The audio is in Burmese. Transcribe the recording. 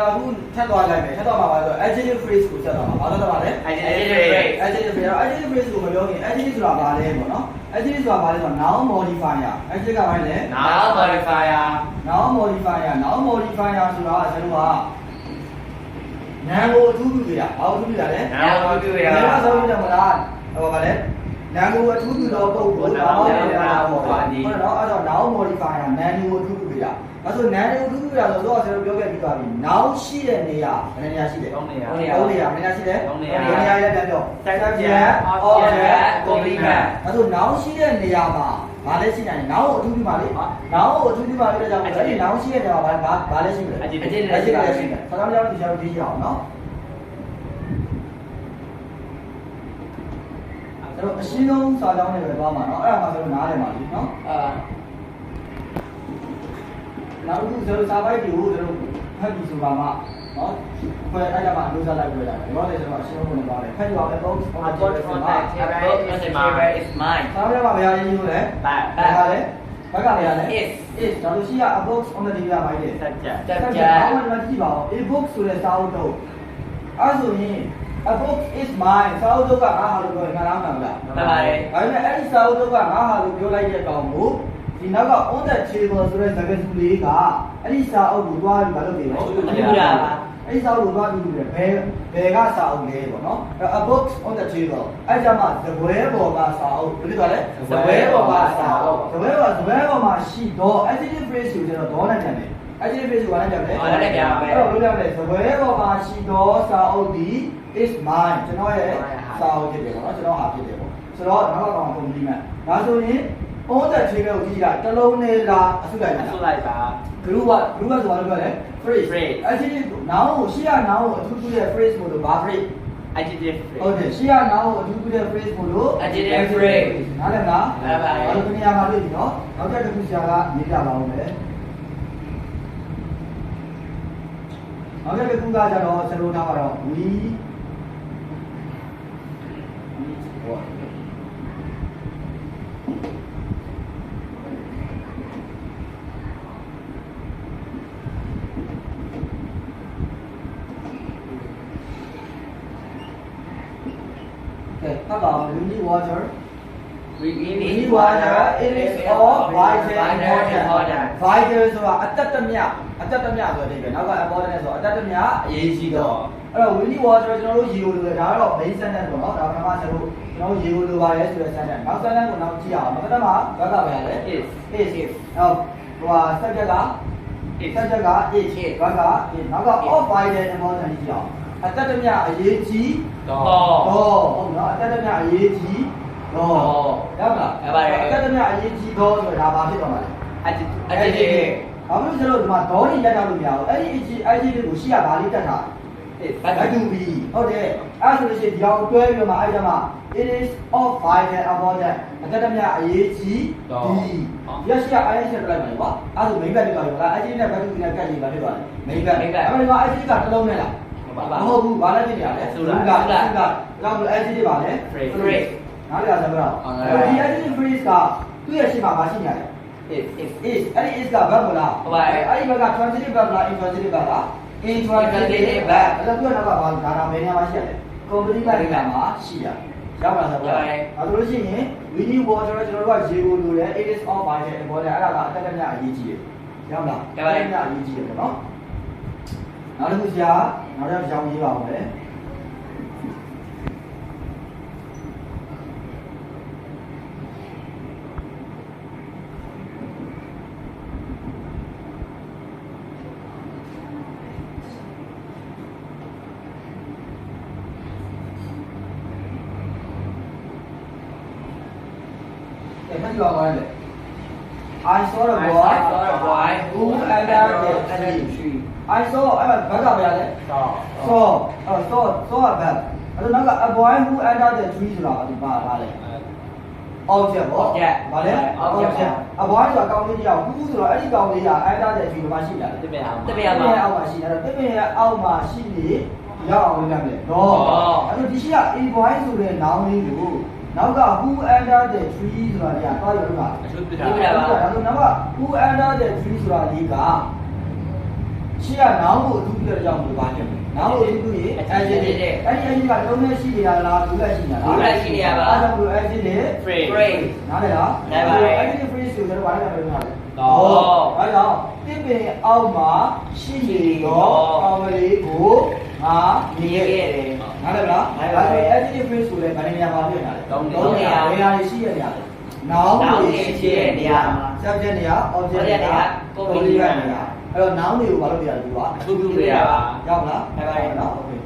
အခုထပ်သွားလိုက်မယ်ထပ်သွားမှာပါဆို adjective phrase ကိုဆက်သွားမှာဘာလို့လဲပါလဲ adjective phrase ကိုမပြောခင် adjective ဆိုတာဘာလဲပေါ့နော် adjective ဆိုတာဘာလဲဆိုတော့ noun modifier adjective ကဘာလဲ noun modifier ဆိုတာကျွန်တော်ကနာမ်ကိုအထူးပြုပြတာဘာလို့အထူးပြုတာလဲ နာမ်ကိုအထူးပြုတာ ဒါဆိုရင်မလားဟိုဘာလဲနာမ်ကိုအထူးပြုတော့ပုဂ္ဂိုလ်ဘာလို့လဲတာပေါ့ဟုတ်နော်အဲ့တော့ noun modifier နာမ်ကိုအထူးပြုပြတာဒါဆိုနာမ်ကိုအထူးပြုပြတာဆိုတော့ကျွန်တော်ပြောခဲ့ပြီးပါပြီ noun ရှိတဲ့နေရာဘယ်နေရာရှိလဲ3နေရာရှိတယ်3နေရာရဲ့ပြန်ပြော subject object complement ဒါဆို noun ရှိတဲ့နေရာမှာဘာလဲရှိနိုင်လဲ noun ကိုအထူးပြုပါလေ noun ကိုအထူးပြုပါလေတဲ့ကြောင့်အဲ့ဒီ noun ရှိတဲ့နေရာမှာဘာလဲရှိမလဲ adjective လဲရှိတယ်ဆရာမကြောင့်ဒီချာကိုသိကြအောင်နော်အဲ့တော့အရှင်းဆုံးစာကြောင်းတွေပဲသွားမှာနော်အဲ့ဒါမှကျွန်တော်နားလည်ပါလိမ့်နော်နောက်တစ်ခုကျွန်တော်စာပိုက်တွေကိုကျွန်တော်ဖတ်ပြီးဆိုတာမှနော်ခွဲအဲ့ဒါမှအလို့စားလိုက်တွေ့တာဒီတော့လည်းကျွန်တော်အရှင်းဆုံးကိုပါတယ်ဖတ်ကြပါမယ် box on is mine စာရမှာဘယ်ဟာရင်းလို့လဲဘာလဲဘက်ကဘယ်ဟာလဲ is ဒါလို့ရှိရ a box on the table မှာလေ subject ဘာမှမကြည့်ပါဘူး a book ဆိုတဲ့စာအုပ်တော့အဲ့ဆိုရင် a book is mine စာအုပ်တော့ကငါဟာလို့ပြောရင်ငါလားမှန်လားမှန်ပါတယ်ဒါပေမဲ့အဲ့ဒီစာအုပ်တော့ကငါဟာလို့ပြောလိုက်တဲ့ကောင်ကိုဒီနောက်က on the table ဆိုတဲ့စကားစုလေးကအဲ့ဒီစာအုပ်ကိုသွားပြီးမလုပ်သေးဘူးအဲ့ဒီစာအုပ်ကိုသွားပြီးဘယ်ကစာအုပ်လဲပေါ့နော် a book on the table အဲ့ကြမှာသပွဲပေါ်ကစာအုပ်ဘယ်လိုပြောလဲသပွဲပေါ်ကစာအုပ်သပွဲပေါ်မှာရှိတော့ adjective phrase ကိုကျွန်တော်ဒေါနဲ့ပြန်တယ် adjective phrase ကိုဘာနဲ့ပြန်လဲဒေါနဲ့ပြန်ပါမယ်အဲ့တော့ဘယ်လိုလဲသပွဲပေါ်မှာရှိတော့စာအုပ်ဒီ is mine ကျွန်တော်ရဲ့စာအုပ်ဖြစ်တယ်ပေါ့နော်ကျွန်တော်ဟာဖြစ်တယ်ပေါ့ဆိုတော့နောက်တော့ complement ဒါဆိုရင် on the table ကိုကြည့်လိုက်တစ်လုံးနဲ့လားအစုလိုက်ပါ group ဆိုဘာလို့ပြောလဲ phrase adjective noun ကိုရှေ့က noun ကိုအထူးပြုတဲ့ phrase မို့လို့ဘာ phrase adjective phrase ဟုတ်တယ်ရှေ့က noun ကိုအထူးပြုတဲ့ phrase မို့လို့ adjective phrase နားလည်လားမှန်ပါတယ်ဘာလို့ဒီနေရာမှာတွေ့ပြီနော်နောက်တစ်ခုဆရာကရေးပြပါဦးမယ်နောက်တစ်ခုကကျတော့စလို့ထားပါတော့ we what Okay, how about we need water? we need water. It is all vital important. Vital ဆိုတာအသက်တမျှဆိုတဲ့အဓိပ္ပာယ်နောက်က important ဆိုတော့အသက်တမျှအရေးကြီးတော့အဲ့တော့ we need water ကျွန်တော်တို့ရေကိုလိုတယ်ဒါကတော့ main sentence ပေါ့နော်ဒါပထမကျွန်တော်တို့ရေကိုလိုပါတယ်ဆိုတဲ့ sentence နောက် sentence ကိုနောက်ကြည့်အောင်ပထမဘက်ကပဲလေ is ဟိုsubject က is ဘက်က နောက်က all vital important ကြည့်အောင်အသက်တမျှအရေးကြီးတော့ဟုတ်နော်အသက်တမျှအရေးကြီးတော့ရပါလားရပါတယ်အသက်တမျှအရေးကြီးတော့ဆိုတာဘာဖြစ်တော့မှာလဲ adjective ဘာလို့ကျွန်တော်ဒီမှာဒေါ်နေတက်တော့လို့မရဘူးအဲ့ဒီ adjective ကိုရှေ့ကဘာလေးတက်တာ to be ဟုတ်တယ်အဲ့ဆိုလို့ရှိရင်ဒီအောင်တွဲပြီးတော့မှအဲ့ဒါမှ it is of vital important အသက်တမျှအရေးကြီးဒီရရှိရ IS ထည့်လိုက်ပါလေကွာအဲ့ဆို main back ပြောရင်လား adjective နဲ့ verb နဲ့ကတ်ပြီးပါဖြစ်သွားတယ် main back အဲ့ဒီမှာ adjective ကတစ်လုံးနဲ့လားမဟုတ်ဘူးဘာလဲဖြစ်နေရလဲဆိုတာကြောင့် adjective ပါလဲ phrase နားလည်လားဆိုတော့ဒီ adjective phrase ကသူ့ရဲ့ရှေ့မှာမရှိနေရတယ် is အဲ့ဒီ is က verb မလားဟုတ်ပါတယ်အဲ့ဒီ verb က transitive verb လား intransitive verb လား intransitive verb အဲ့တော့သူကနောက်ကဘာဒါနာမည်နေရာမှာရှိရတယ် complete verb နေရာမှာရှိရရောက်လာဆိုတော့အဲ့လိုလို့ရှိရင် we need water ကျွန်တော်တို့ကရေကိုလိုတယ် it is all vital important အဲ့ဒါကအတက်တက်မြအရေးကြီးတယ်ရောက်လားအတက်မြအရေးကြီးတယ်ပေါ့နော်နောက်တစ်ခုဆရာနောက်တစ်ကြောင်ရေးပါဦးမယ်看这个玩意儿 I saw a boy who entered the tree I saw အဲ့ဘာကဘယ်ရလဲ saw a bad အဲ့တော့နောက်က a boy who entered the tree ဆိုတာဒီပါလားလဲ object ပေါ့ဗာလဲ object a boy ဆိုတာကောင်းလေးတယောက် who ဆိုတော့အဲ့ဒီကောင်းလေးက entered the tree မှာရှိတာလေတပည့်အောင်အောက်မှာရှိတယ်အဲ့တော့တပည့်ရဲ့အောက်မှာရှိနေရောက်အောင်လုပ်ရမယ်တော့အဲ့တော့ဒီရှိက a boy ဆိုတဲ့ noun လေးကိုနောက်က who under the tree ဆိုတာကသွားရလို့ပါအထူးပြတာပါဒါဆိုနောက်က who under the tree ဆိုတာလေးက ရှေ့က noun ကိုအထူးပြုတဲ့ကြောင့်ဘယ်လိုပါလဲ noun ကိုအထူးပြုရင် adjective အဲ့ဒီ adjective ကလုံးနဲ့ရှိနေတာလားဘူးလိုက်ရှိနေတာလား ဘူးလိုက်ရှိနေရပါ အဲ့ဒါကို adjective Phrase နားလည်လား နားပါတယ် adjective phrase ကိုကျွန်တော်ဘာလဲပြောနေတာလဲ တော့ အဲ့တော့တစ်ပင်အောက်မှာရှိနေတော့ကောင်မလေးကိုငါမြင်ခဲ့တယ်နားလည်လားဒါဆိုရင် adjective phrase ကိုလည်းဗာနေနေရာပါပြင်တာလေ သုံးနေရာ နေရာရှိရနေရာလေ noun ကိုရှိရနေရာ subject နေရာ object နေရာ complement နေရာအဲ့တော့ noun တွေကိုဘာလုပ်ပြရလဲသူကအ ထူးထူးနေရာပါ ရောက်လား ဟုတ်ပါတယ် နော် okay